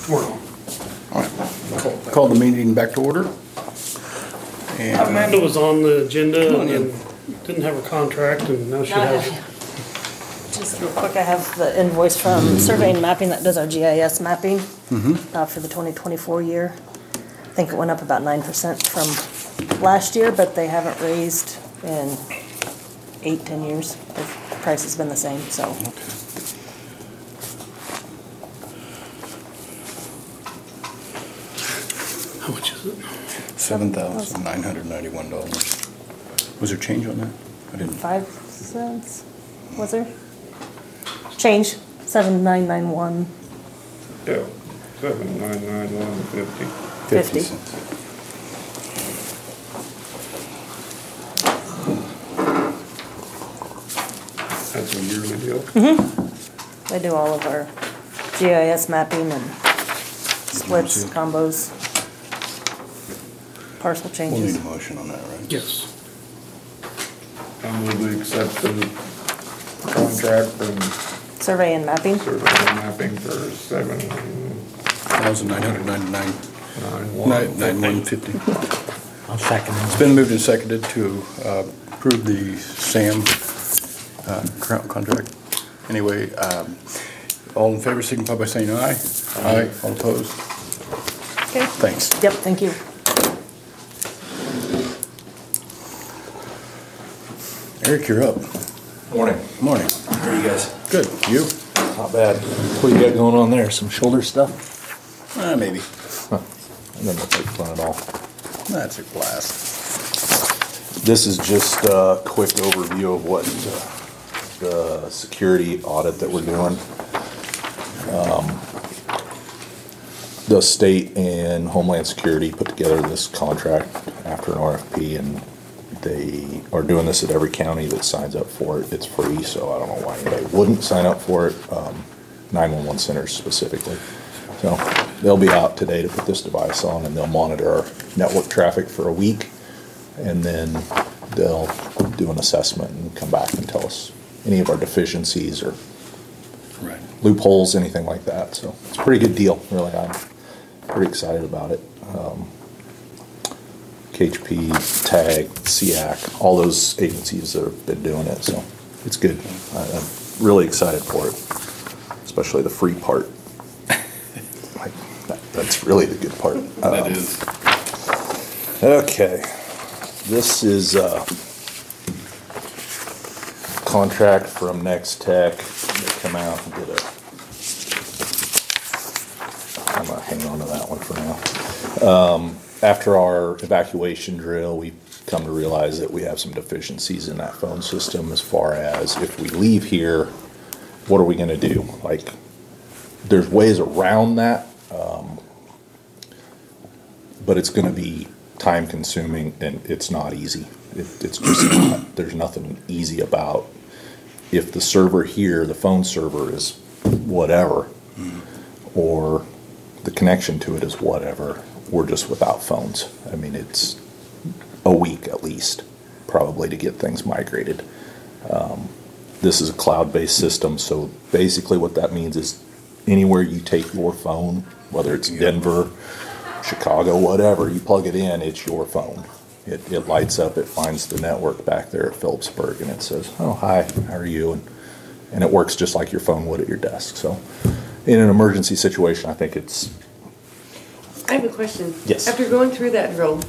We're on. All right. Call the meeting back to order. And Amanda was on the agenda and then didn't have her contract, and now she has. Just real quick, I have the invoice from Survey and Mapping that does our GIS mapping for the 2024 year. I think it went up about 9% from last year, but they haven't raised in 8-10 years. The price has been the same, so. How much is it? $7,991. Was there change on that? I didn't. 5 cents, was there? Change, 7,991. Yeah, 7,991.50. 50. cents. That's a yearly deal. They do all of our GIS mapping and splits, combos, parcel We'll need changes. a motion on that, right? Yes. I move we accept the contract from Survey and Mapping. Survey and Mapping for $7,999.91.50. I'll second It's it. been moved and seconded to approve the SAM contract. Anyway, all in favor signify by saying aye. Aye. All opposed? Okay. Thanks. Yep, thank you. Eric, you're up. Morning. Morning. How are you guys? Good. You? Not bad. What do you got going on there? Some shoulder stuff? Maybe. Huh. That doesn't look like fun at all. That's a blast. This is just a quick overview of what the security audit that we're doing. The state and Homeland Security put together this contract after an RFP, and they are doing this at every county that signs up for it. It's free, so I don't know why anybody wouldn't sign up for it. 911 centers specifically. So they'll be out today to put this device on, and they'll monitor our network traffic for a week, and then they'll do an assessment and come back and tell us any of our deficiencies or Right. loopholes, anything like that. So it's a pretty good deal, really. I'm pretty excited about it. KHP, TAG, SEAC, all those agencies that have been doing it, so it's good. I'm really excited for it, especially the free part. Like, that's really the good part. That is. Okay, this is a contract from Next Tech. They come out and did I'm gonna hang on to that one for now. After our evacuation drill, we come to realize that we have some deficiencies in that phone system as far as if we leave here, what are we gonna do? Like, there's ways around that, but it's gonna be time consuming and it's not easy. It's just not, there's nothing easy about if the server here, the phone server is whatever, or the connection to it is whatever, we're just without phones. I mean, it's a week at least, probably, to get things migrated. This is a cloud-based system, so basically what that means is anywhere you take your phone, whether it's Denver, Chicago, whatever, you plug it in, it's your phone. It lights up, it finds the network back there at Phillipsburg, and it says, oh, hi, how are you? And it works just like your phone would at your desk. So in an emergency situation, I think it's... I have a question. Yes. After going through that drill,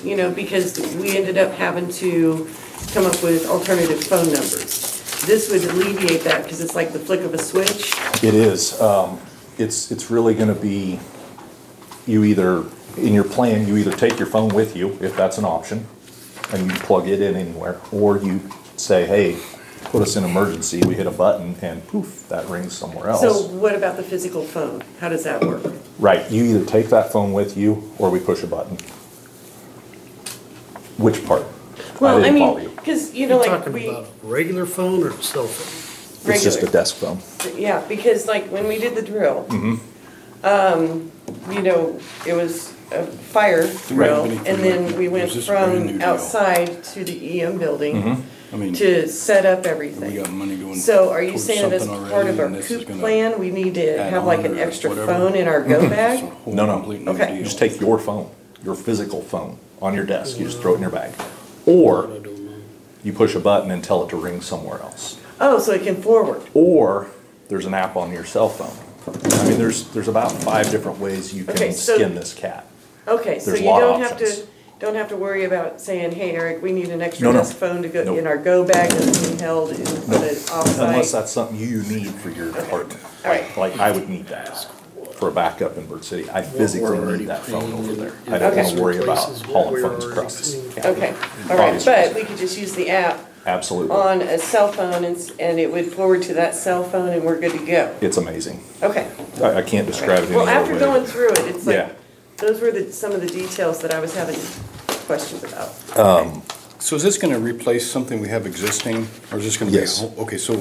you know, because we ended up having to come up with alternative phone numbers. This would alleviate that because it's like the flick of a switch. It is. It's really going to be, you either, in your plan, you either take your phone with you, if that's an option, and you plug it in anywhere, or you say, hey, put us in emergency, we hit a button, and poof, that rings somewhere else. So what about the physical phone? How does that work? Right, you either take that phone with you, or we push a button. Which part? Well, I didn't follow mean, you. because, you know, You like talking we, about a regular phone or a cell phone? It's just a regular. desk phone. Yeah, because like when we did the drill, you know, it was a fire drill, Right. and then we went It was just a brand new from drill. outside to the EM building. I mean, to set up we everything. got money going. So are you towards saying that as something part of already, our and this is COOP gonna plan, we need to add have like on an or extra whatever? phone in our go It's a bag? whole No, no. complete new Okay. deal. Just take your phone, your physical phone, on your desk, you just throw it in your bag. Or I don't know. you push a button and tell it to ring somewhere else. Oh, so it can forward. Or there's an app on your cell phone. I mean, there's about 5 different ways you Okay, can so- skin this cat. Okay, so There's a you lot of don't have to, options. don't have to worry about saying, hey, Eric, we need an extra No, no. desk phone to go, No. in our go bag that's being held in the Unless offsite. that's something you need for your department. All right. Like I would need that for a backup in Bird City. I physically need that phone over there. I don't Okay. wanna worry about Replaces what hauling we're phones already across. paying. Okay, all right, but we could just use the app Absolutely. on a cell phone and it would forward to that cell phone and we're good to go. It's amazing. Okay. I can't describe it any Well, other after way. going through it, it's Yeah. like, those were some of the details that I was having questions about. So is this gonna replace something we have existing, or is this gonna be? Yes. Okay, so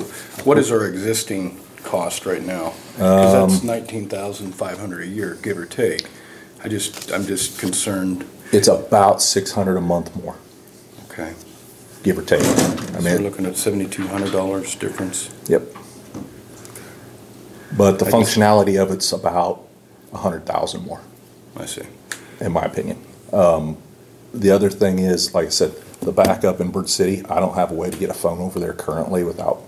what is our existing cost right now? Cause that's 19,500 a year, give or take. I'm just concerned, It's about 600 a month more, okay. give or take. I So we're mean, looking at $7,200 difference. yep. But the I just- functionality of it's about 100,000 more, I see. in my opinion. The other thing is, like I said, the backup in Bird City, I don't have a way to get a phone over there currently without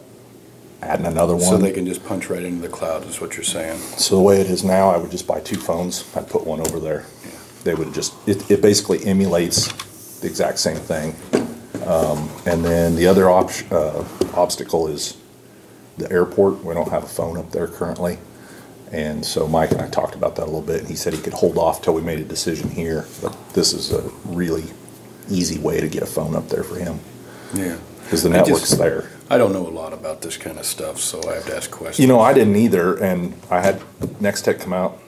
adding another one. So they can just punch right into the cloud, is what you're saying? So the way it is now, I would just buy 2 phones, I'd put one over there. They would just, it basically emulates the exact same thing. And then the other obstacle is the airport. We don't have a phone up there currently. And so Mike and I talked about that a little bit, and he said he could hold off till we made a decision here. But this is a really easy way to get a phone up there for him, Yeah. because the I just- network's there. I don't know a lot about this kind of stuff, so I have to ask questions. You know, I didn't either, and I had Next Tech come out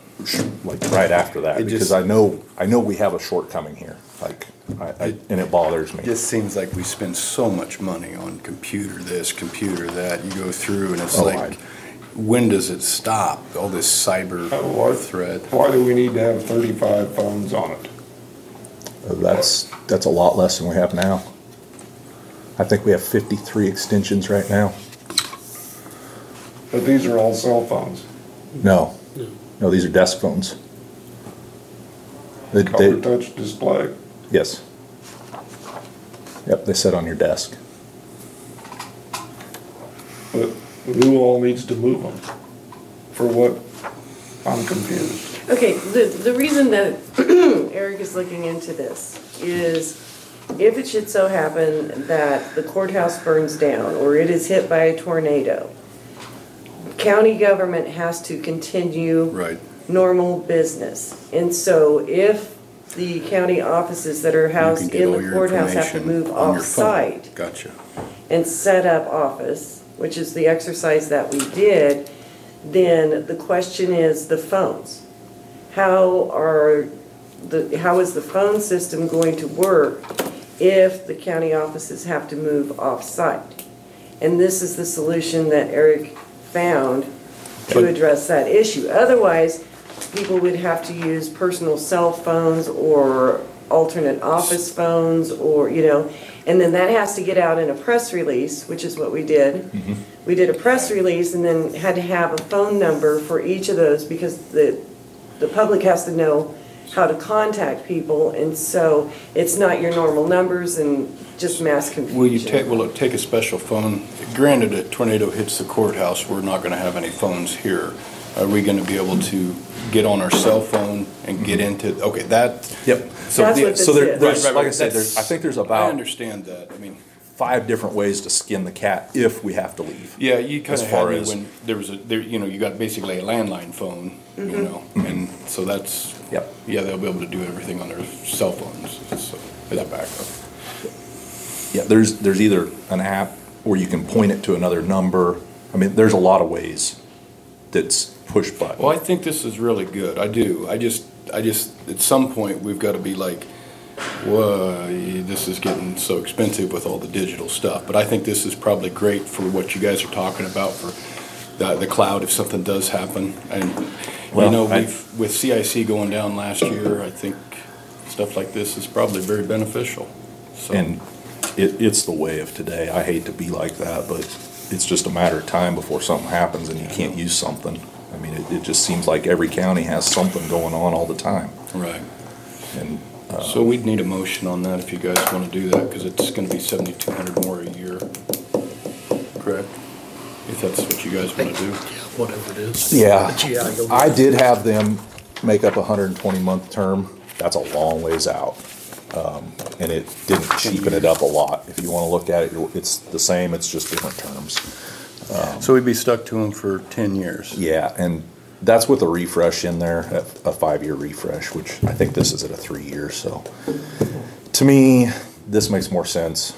like right after that, It because just- I know we have a shortcoming here, like, and it bothers me. It just seems like we spend so much money on computer this, computer that. You go through and it's Oh, like, when does it stop? All this cyber Why- threat. Why do we need to have 35 phones on it? That's a lot less than we have now. I think we have 53 extensions right now. But these are all cell phones, No, these are desk phones. color touch display. Yes. Yep, they sit on your desk. But who all needs to move them? For what? I'm confused. Okay, the reason that Eric is looking into this is if it should so happen that the courthouse burns down or it is hit by a tornado, county government has to continue Right. normal business. And so if the county offices that are You housed can get in all the your courthouse have to information move on your phone. off-site Gotcha. and set up office, which is the exercise that we did, then the question is the phones. How is the phone system going to work if the county offices have to move off-site? And this is the solution that Eric found to address that issue. Otherwise, people would have to use personal cell phones or alternate office phones or, and then that has to get out in a press release, which is what we did. We did a press release and then had to have a phone number for each of those because the public has to know how to contact people, and so it's not your normal numbers and just mass confusion. Will it take a special phone? Granted, a tornado hits the courthouse, we're not gonna have any phones here. Are we gonna be able to get on our cell phone and get into, okay, that. Yep. That's what this So is. there's, Right, like I said, that's- I think there's I about understand that, I mean, 5 different ways to skin the cat if we have to leave. yeah, you As kinda far had me as- when you got basically a landline phone, and so that's. Yep. Yeah, they'll be able to do everything on their cell phones, so, as a backup. Yeah, there's either an app or you can point it to another number. I mean, there's a lot of ways that's push button. Well, I think this is really good, I do, I just, at some point, we've gotta be like, whoa, this is getting so expensive with all the digital stuff, but I think this is probably great for what you guys are talking about for the cloud if something does happen, and, Well, with CIC going down last year, I think stuff like this is probably very beneficial, so. And it's the way of today. I hate to be like that, but it's just a matter of time before something happens and you can't use something. I mean, it just seems like every county has something going on all the time. Right. And, So we'd need a motion on that if you guys want to do that, because it's going to be 7,200 more a year. Correct? If that's what you guys want to do. Whatever it is. yeah, But yeah, you'll I get- did have them make up a 120-month term. That's a long ways out. And it didn't cheapen it up a lot. If you want to look at it, it's the same, it's just different terms. So we'd be stuck to them for 10 years. Yeah, and that's with a refresh in there, a 5-year refresh, which I think this is at a 3-year, so. To me, this makes more sense.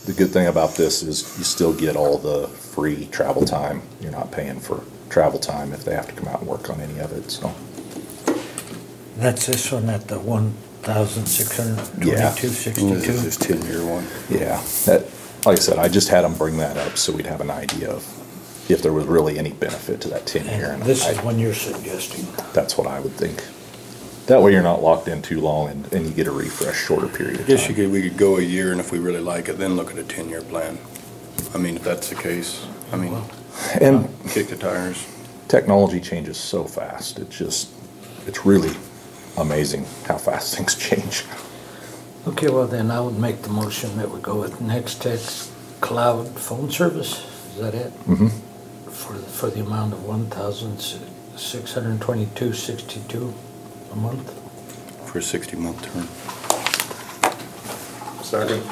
The good thing about this is you still get all the free travel time. You're not paying for travel time if they have to come out and work on any of it, so. That's this one at the 1,622.62. This is 10-year one. Yeah, that, like I said, I just had them bring that up so we'd have an idea of if there was really any benefit to that 10-year. And this is one you're suggesting. That's what I would think. That way you're not locked in too long and you get a refresh shorter period I of guess time. we could go a year, and if we really like it, then look at a 10-year plan. I mean, if that's the case, I mean, And kick the tires. technology changes so fast. It's really amazing how fast things change. Okay, well then I would make the motion that we go with Nextech Cloud Phone Service. Is that it? Mm-hmm. For the amount of 1,622.62 a month. For a 60-month term. Second.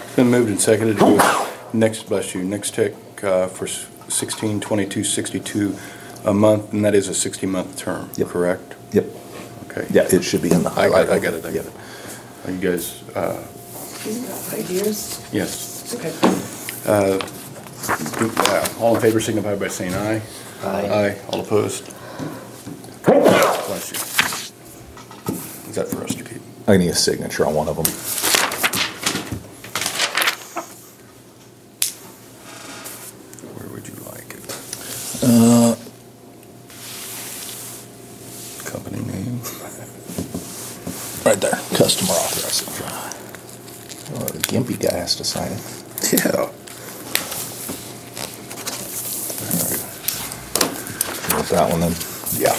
It's been moved and seconded to go Nextech for 1622.62 a month, and that is a 60-month term, Yep. correct? Yep. Okay. Yeah, it should be in the I highlight. got it. Yep. Are you guys, About 5 years? yes. Okay. All in favor signify by saying aye. Aye. Aye. All opposed? Bless you. Is that for us to keep? I need a signature on one of them. Where would you like it? Company name? Right there, customer authorized signature. Oh, the Gimpy guy has to sign it. Yeah. You want that one then? Yeah.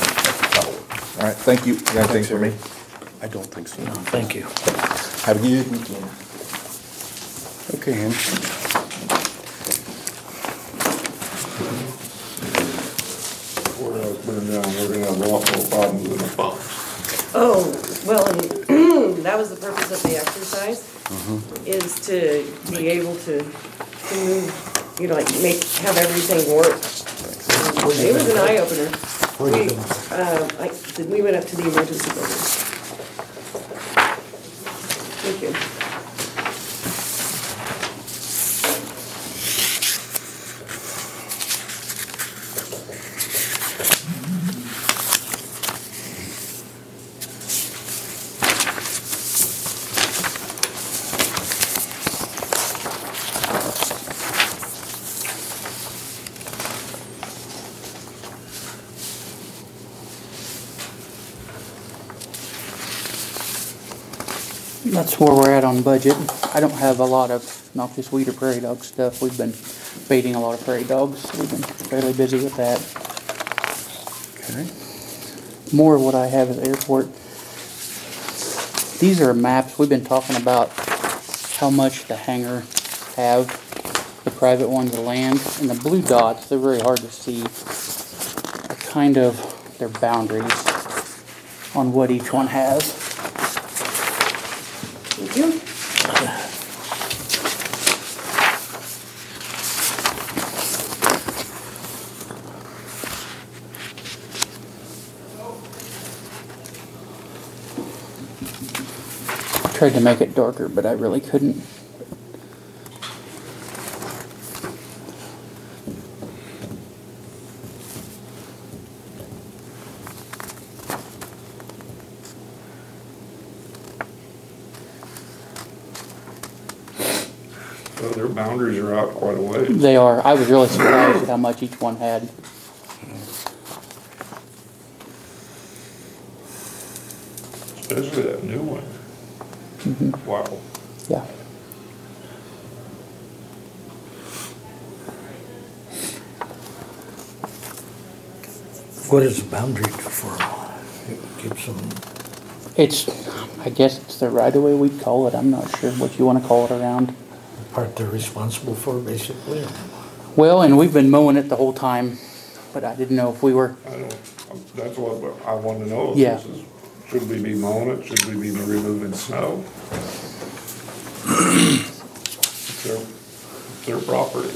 All right, thank you. You got anything for me? I don't think so. Thank you. Have a good weekend. Okay, Henry. Before I was burned down, we're gonna have a lot more problems than the pumps. Oh, well, and that was the purpose of the exercise, is to be able to move, like have everything work. It was an eye opener. We went up to the emergency building. Thank you. That's where we're at on budget. I don't have a lot of noxious weed or prairie dog stuff. We've been feeding a lot of prairie dogs. We've been fairly busy with that. Okay. More of what I have is airport. These are maps. We've been talking about how much the hangar have, the private ones, the land, and the blue dots, they're very hard to see, are kind of their boundaries on what each one has. Thank you. Tried to make it darker, but I really couldn't. So their boundaries are out quite a ways. They are. I was really surprised at how much each one had. Especially that new one. Wow. Yeah. What is the boundary for, give some, I guess it's the right of way we'd call it. I'm not sure what you want to call it around. part they're responsible for, basically? Well, and we've been mowing it the whole time, but I didn't know if we were, I don't, that's what I want to know. If Yeah. this is- Should we be mowing it? Should we be removing snow? It's their property.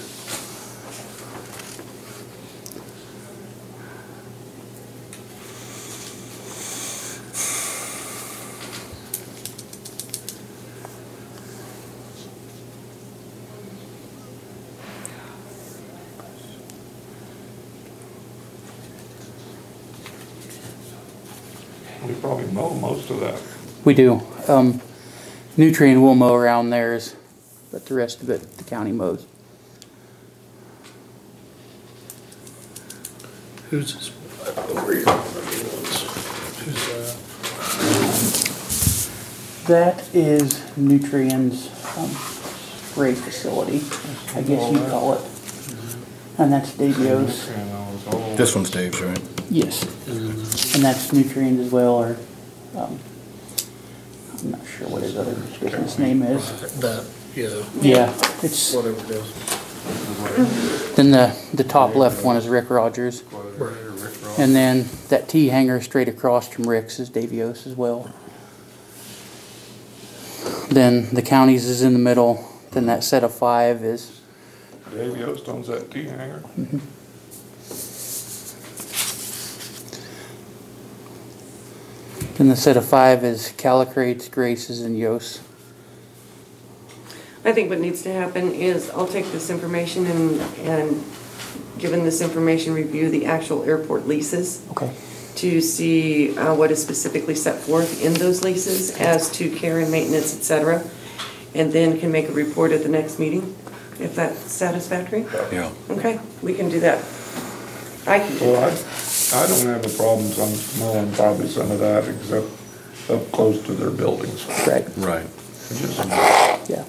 We probably mow most of that. we do. Nutrien will mow around theirs, but the rest of it, the county mows. Who's this? Over here. Who's That is Nutrien's spray facility, I guess you'd call it. And that's Davio's. This one's Dave's, right? Yes. And that's Nutrien's as well, or, I'm not sure what his other business name is. that? Yeah, Yeah, it's, whatever it is. then the top left one is Rick Rogers. And then that T hanger straight across from Rick's is Davio's as well. Then the county's is in the middle, then that set of 5 is, Dave Yost owns that T hanger. then the set of 5 is Calicrates, Graces, and Yost. I think what needs to happen is I'll take this information and given this information, review the actual airport leases Okay. to see what is specifically set forth in those leases as to care and maintenance, et cetera, and then can make a report at the next meeting, if that's satisfactory. Yeah. Okay, we can do that. I can do Well, that. I don't have a problem on mowing probably some of that except up close to their buildings. Right. Right. Yeah.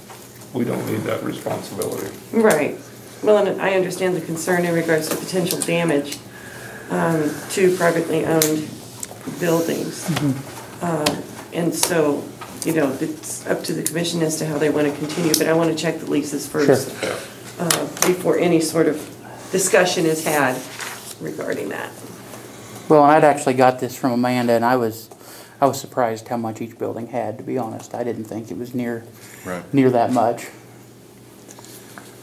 We don't need that responsibility. Right. Well, and I understand the concern in regards to potential damage to privately owned buildings. And so, you know, it's up to the commission as to how they want to continue, but I want to check the leases first before any sort of discussion is had regarding that. Well, and I'd actually got this from Amanda, and I was surprised how much each building had, to be honest. I didn't think it was near that much.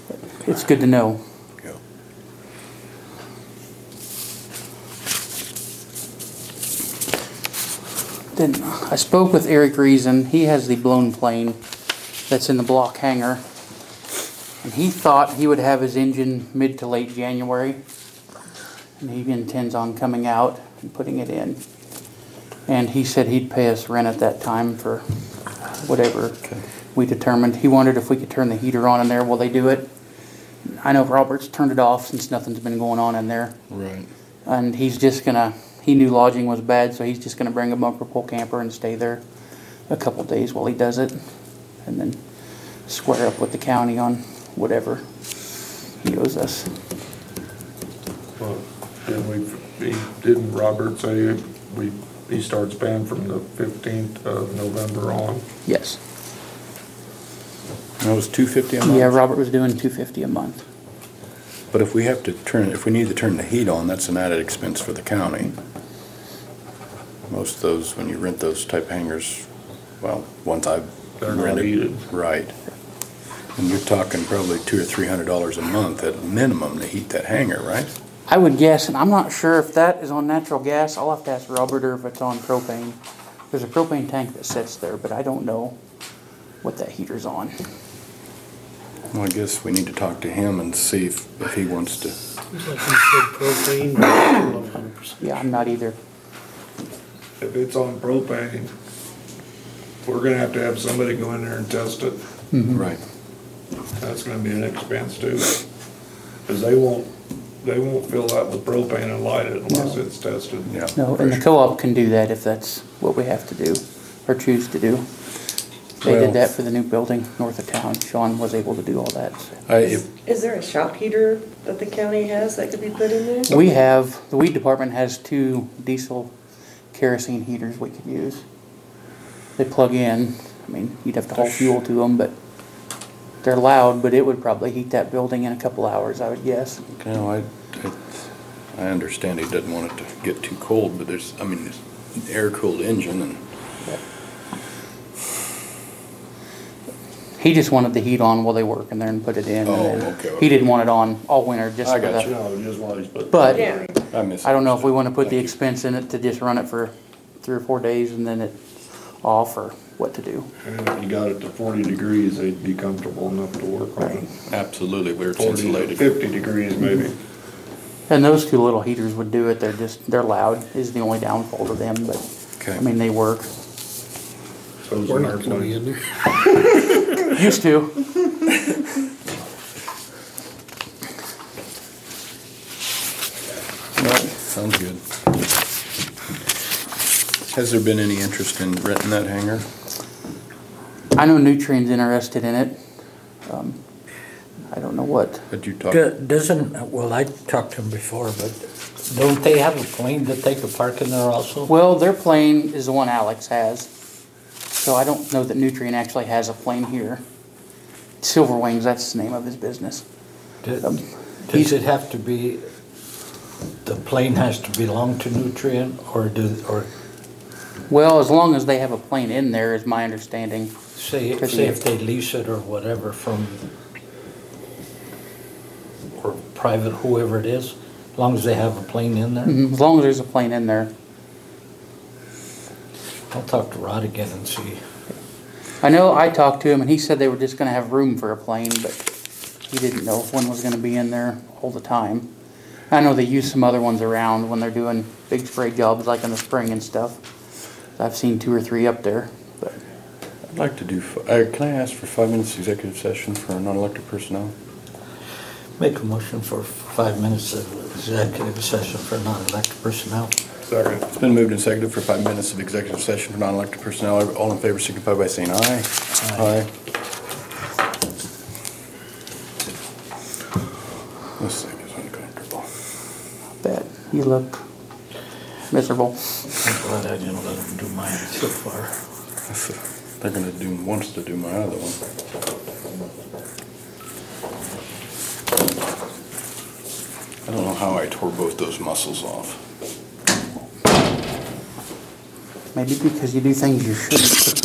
But it's good to know. Yeah. Then I spoke with Eric Reason. He has the blown plane that's in the block hangar. And he thought he would have his engine mid to late January. And he intends on coming out and putting it in. And he said he'd pay us rent at that time for whatever we determined. He wondered if we could turn the heater on in there while they do it. I know Robert's turned it off since nothing's been going on in there. Right. And he's just gonna, he knew lodging was bad, so he's just gonna bring a bumper pull camper and stay there a couple days while he does it. And then square up with the county on whatever he owes us. Well, didn't Robert say he starts paying from the 15th of November on? Yes. That was $250 a month? Yeah, Robert was doing $250 a month. But if we have to if we need to turn the heat on, that's an added expense for the county. Most of those, when you rent those type hangars, well, once I've They're not rented. heated. Right. And you're talking probably $200 or300 a month at minimum to heat that hangar, right? I would guess, and I'm not sure if that is on natural gas. I'll have to ask Robert or if it's on propane. There's a propane tank that sits there, but I don't know what that heater's on. Well, I guess we need to talk to him and see if he wants to. Like you said, propane, I'm not 100%. Yeah, I'm not either. If it's on propane, we're gonna have to have somebody go in there and test it. Right. That's gonna be an expense too. Cause they won't fill that with propane and light it unless it's tested. Yeah. No, and the co-op can do that if that's what we have to do or choose to do. They Well- did that for the new building north of town. Sean was able to do all that. Is there a shop heater that the county has that could be put in there? We have, the weed department has 2 diesel kerosene heaters we could use. They plug in, I mean, you'd have to haul fuel to them, but they're loud, but it would probably heat that building in a couple hours, I would guess. You know, I understand he doesn't want it to get too cold, but there's an air-cooled engine and. He just wanted the heat on while they work in there and put it in. Oh, and then okay. He didn't want it on all winter just I for got the. you. No, just while he's putting. But Yeah. I don't know if we want to put the Thank you. expense in it to just run it for 3 or 4 days and then it's off, or what to do. And if you got it to 40 degrees, they'd be comfortable enough to work on it. Absolutely, where it's 40 to insulated. 50 degrees maybe. And those 2 little heaters would do it. They're loud is the only downfall to them, but Okay. I mean, they work. So's We're an not gonna be airplane. in there. Used to. Sounds good. Has there been any interest in renting that hangar? I know Nutrien's interested in it. I don't know what. Had you talked? Doesn't, well, I talked to him before, but don't they have a plane that they could park in there also? Well, their plane is the one Alex has. So I don't know that Nutrien actually has a plane here. Silver Wings, that's the name of his business. Does it have to be, the plane has to belong to Nutrien, or Well, as long as they have a plane in there, is my understanding. say if they lease it or whatever from, or private, whoever it is, as long as they have a plane in there? As long as there's a plane in there. I'll talk to Rod again and see. I know I talked to him and he said they were just gonna have room for a plane, but he didn't know if one was gonna be in there all the time. I know they use some other ones around when they're doing big spray jobs like in the spring and stuff. I've seen 2 or 3 up there, but I'd like to do, can I ask for 5 minutes executive session for non-elected personnel? Make a motion for 5 minutes of executive session for non-elected personnel. Second. It's been moved and seconded for 5 minutes of executive session for non-elected personnel. All in favor signify by saying aye. Aye. This thing is uncomfortable. bet you look miserable. I'm glad I didn't let them do mine so far. They're gonna wants to do my other one. I don't know how I tore both those muscles off. Maybe because you do things you shouldn't.